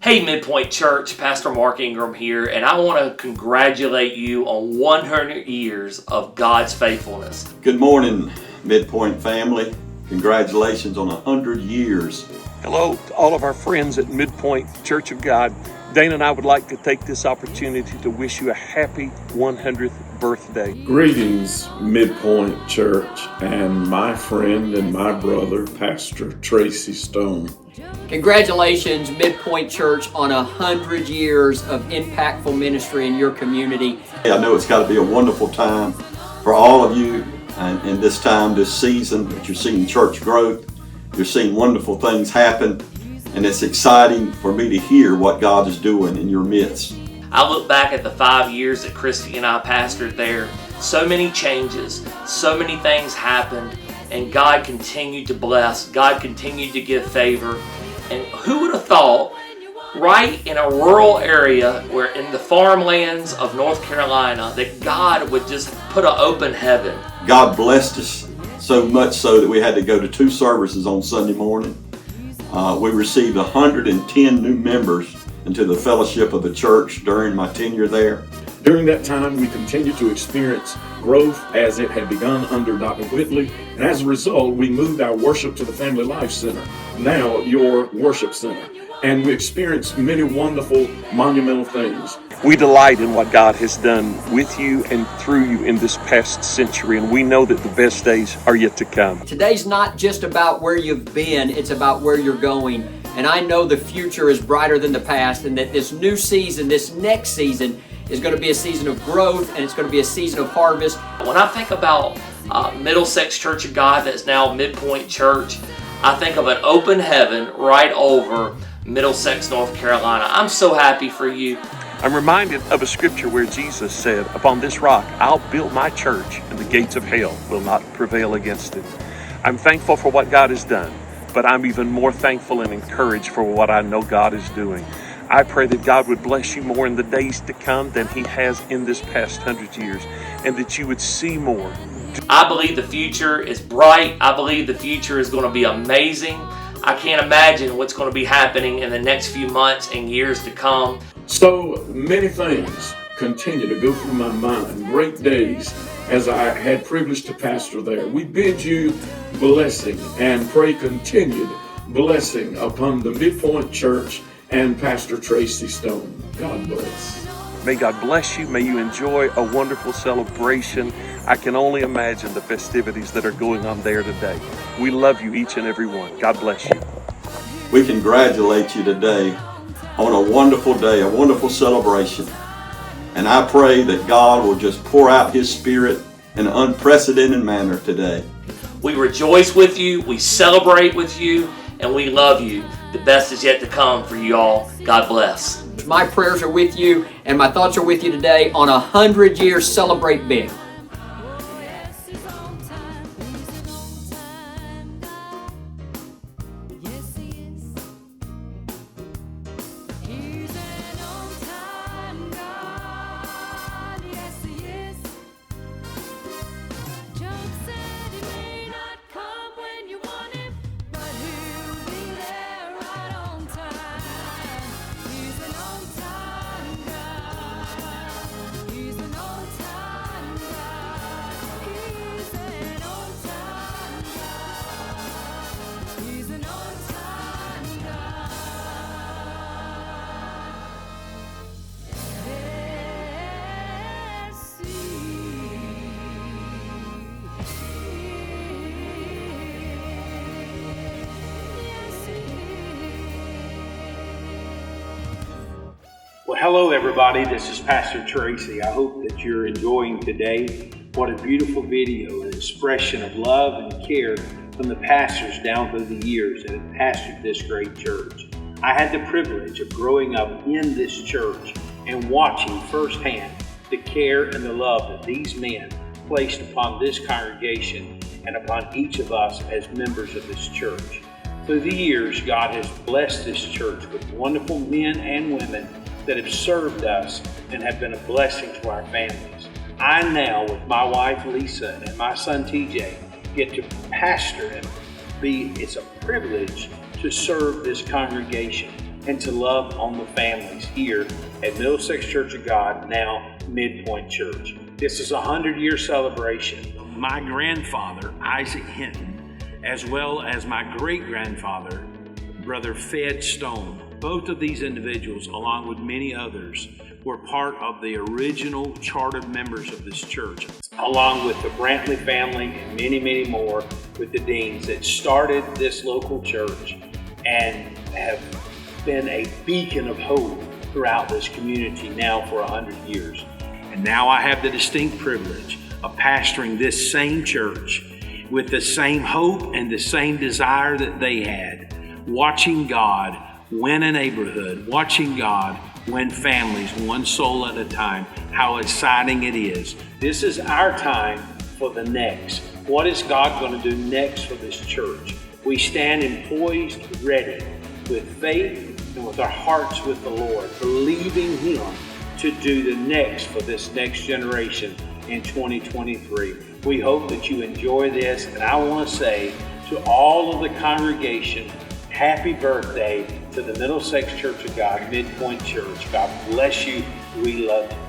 Hey MidPoint Church, Pastor Mark Ingram here, and I want to congratulate you on 100 years of God's faithfulness. Good morning, MidPoint family. Congratulations on 100 years. Hello to all of our friends at MidPoint Church of God. Dana and I would like to take this opportunity to wish you a happy 100th birthday. Greetings, MidPoint Church, and my friend and my brother, Pastor Tracy Stone. Congratulations, MidPoint Church, on 100 years of impactful ministry in your community. I know it's got to be a wonderful time for all of you in this time, this season, that you're seeing church growth. You're seeing wonderful things happen, and it's exciting for me to hear what God is doing in your midst. I look back at the 5 years that Christy and I pastored there. So many changes, so many things happened, and God continued to bless. God continued to give favor. And who would have thought, right in a rural area, where in the farmlands of North Carolina, that God would just put an open heaven. God blessed us so much so that we had to go to 2 services on Sunday morning. We received 110 new members into the fellowship of the church during my tenure there. During that time, we continued to experience growth as it had begun under Dr. Whitley, and as a result, we moved our worship to the Family Life Center, now your worship center, and we experienced many wonderful, monumental things. We delight in what God has done with you and through you in this past century, and we know that the best days are yet to come. Today's not just about where you've been, it's about where you're going. And I know the future is brighter than the past, and that this new season, this next season, is going to be a season of growth, and it's going to be a season of harvest. When I think about Middlesex Church of God, that's now MidPoint Church, I think of an open heaven right over Middlesex, North Carolina. I'm so happy for you. I'm reminded of a scripture where Jesus said, "Upon this rock I'll build my church, and the gates of hell will not prevail against it." I'm thankful for what God has done, but I'm even more thankful and encouraged for what I know God is doing. I pray that God would bless you more in the days to come than He has in this past 100 years, and that you would see more. I believe the future is bright. I believe the future is going to be amazing. I can't imagine what's going to be happening in the next few months and years to come. So many things continue to go through my mind, great days as I had privilege to pastor there. We bid you blessing and pray continued blessing upon the MidPoint Church and Pastor Tracy Stone. God bless. May God bless you. May you enjoy a wonderful celebration. I can only imagine the festivities that are going on there today. We love you, each and every one. God bless you. We congratulate you today on a wonderful day, a wonderful celebration. And I pray that God will just pour out His Spirit in an unprecedented manner today. We rejoice with you, we celebrate with you, and we love you. The best is yet to come for you all. God bless. My prayers are with you, and my thoughts are with you today on 100 years. Celebrate big. Well, hello everybody, this is Pastor Tracy. I hope that you're enjoying today. What a beautiful video, an expression of love and care from the pastors down through the years that have pastored this great church. I had the privilege of growing up in this church and watching firsthand the care and the love that these men placed upon this congregation and upon each of us as members of this church. Through the years, God has blessed this church with wonderful men and women that have served us and have been a blessing to our families. I now, with my wife Lisa and my son TJ, get to pastor and it's a privilege to serve this congregation. and to love on the families here at Middlesex Church of God, now MidPoint Church. This is a 100-year celebration. My grandfather, Isaac Hinton, as well as my great-grandfather, Brother Fed Stone, both of these individuals, along with many others, were part of the original chartered members of this church, along with the Brantley family and many, many more with the Deans that started this local church and have been a beacon of hope throughout this community now for 100 years. And now I have the distinct privilege of pastoring this same church with the same hope and the same desire that they had, watching God win a neighborhood, watching God win families, one soul at a time. How exciting it is. This is our time for the next. What is God going to do next for this church? We stand in poised, ready, with faith and with our hearts with the Lord, believing Him to do the next for this next generation in 2023. We hope that you enjoy this, and I want to say to all of the congregation, happy birthday to the Middlesex Church of God, MidPoint Church. God bless you. We love you.